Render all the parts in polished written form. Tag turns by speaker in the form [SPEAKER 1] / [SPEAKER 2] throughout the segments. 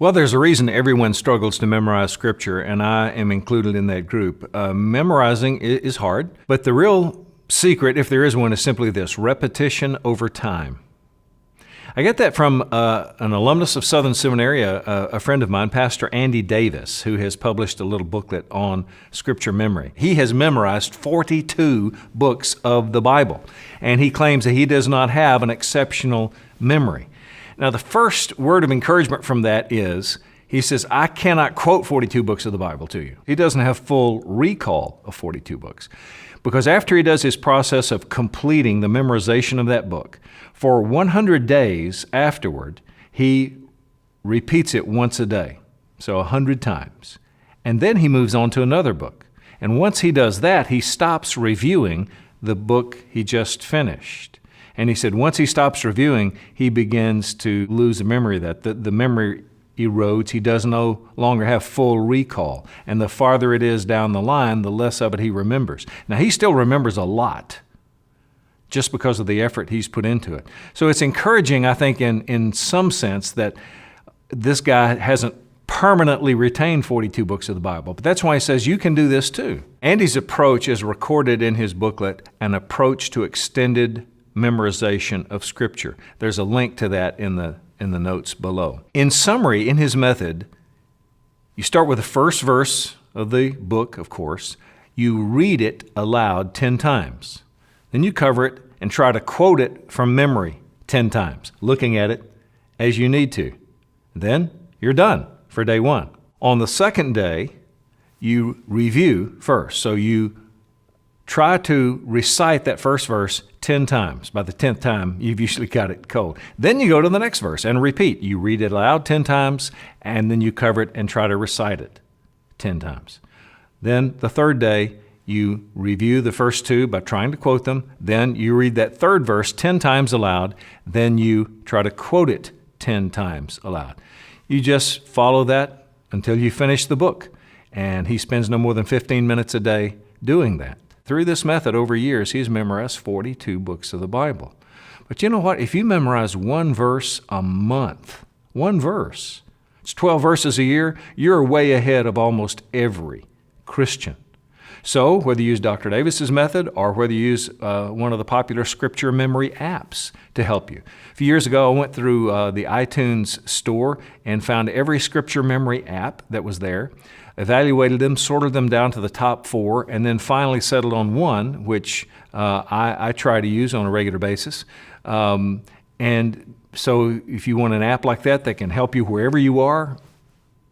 [SPEAKER 1] Well, there's a reason everyone struggles to memorize Scripture, and I am included in that group. Memorizing is hard, but the real secret, if there is one, is simply this: repetition over time. I get that from an alumnus of Southern Seminary, a friend of mine, Pastor Andy Davis, who has published a little booklet on Scripture memory. He has memorized 42 books of the Bible, and he claims that he does not have an exceptional memory. Now, the first word of encouragement from that is, he says, I cannot quote 42 books of the Bible to you. He doesn't have full recall of 42 books. Because after he does his process of completing the memorization of that book, for 100 days afterward, he repeats it once a day, so 100 times. And then he moves on to another book. And once he does that, he stops reviewing the book he just finished. And he said once he stops reviewing, he begins to lose the memory of that. The memory erodes. He does no longer have full recall. And the farther it is down the line, the less of it he remembers. Now, he still remembers a lot just because of the effort he's put into it. So it's encouraging, I think, in some sense that this guy hasn't permanently retained 42 books of the Bible. But that's why he says you can do this too. Andy's approach is recorded in his booklet, An Approach to Extended Memorization of Scripture. There's a link to that in the notes below. In summary, in his method, you start with the first verse of the book, of course. You read it aloud 10 times. Then you cover it and try to quote it from memory 10 times, looking at it as you need to. Then you're done for day one. On the second day, you review first. So you try to recite that first verse 10 times. By the 10th time, you've usually got it cold. Then you go to the next verse and repeat. You read it aloud 10 times, and then you cover it and try to recite it 10 times. Then the third day, you review the first two by trying to quote them. Then you read that third verse 10 times aloud. Then you try to quote it 10 times aloud. You just follow that until you finish the book. And he spends no more than 15 minutes a day doing that. Through this method, over years, he's memorized 42 books of the Bible. But you know what? If you memorize one verse a month, one verse, it's 12 verses a year, you're way ahead of almost every Christian. So whether you use Dr. Davis's method or whether you use one of the popular scripture memory apps to help you. A few years ago, I went through the iTunes store and found every scripture memory app that was there, evaluated them, sorted them down to the top 4, and then finally settled on one, which I try to use on a regular basis. And so if you want an app like that can help you wherever you are,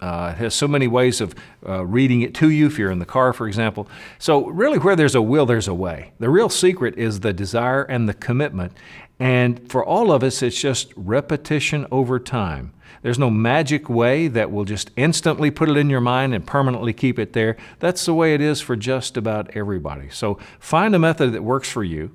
[SPEAKER 1] it has so many ways of reading it to you if you're in the car, for example. So really, where there's a will, there's a way. The real secret is the desire and the commitment. And for all of us, it's just repetition over time. There's no magic way that will just instantly put it in your mind and permanently keep it there. That's the way it is for just about everybody. So find a method that works for you,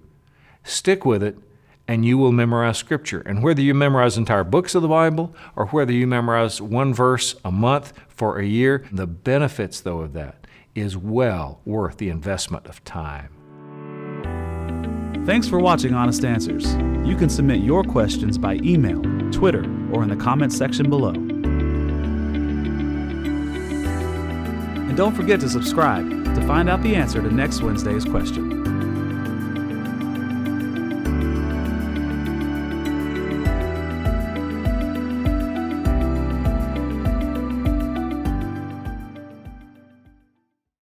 [SPEAKER 1] stick with it, and you will memorize Scripture. And whether you memorize entire books of the Bible or whether you memorize one verse a month for a year, the benefits, though, of that is well worth the investment of time.
[SPEAKER 2] Thanks for watching Honest Answers. You can submit your questions by email, Twitter, or in the comments section below. And don't forget to subscribe to find out the answer to next Wednesday's question.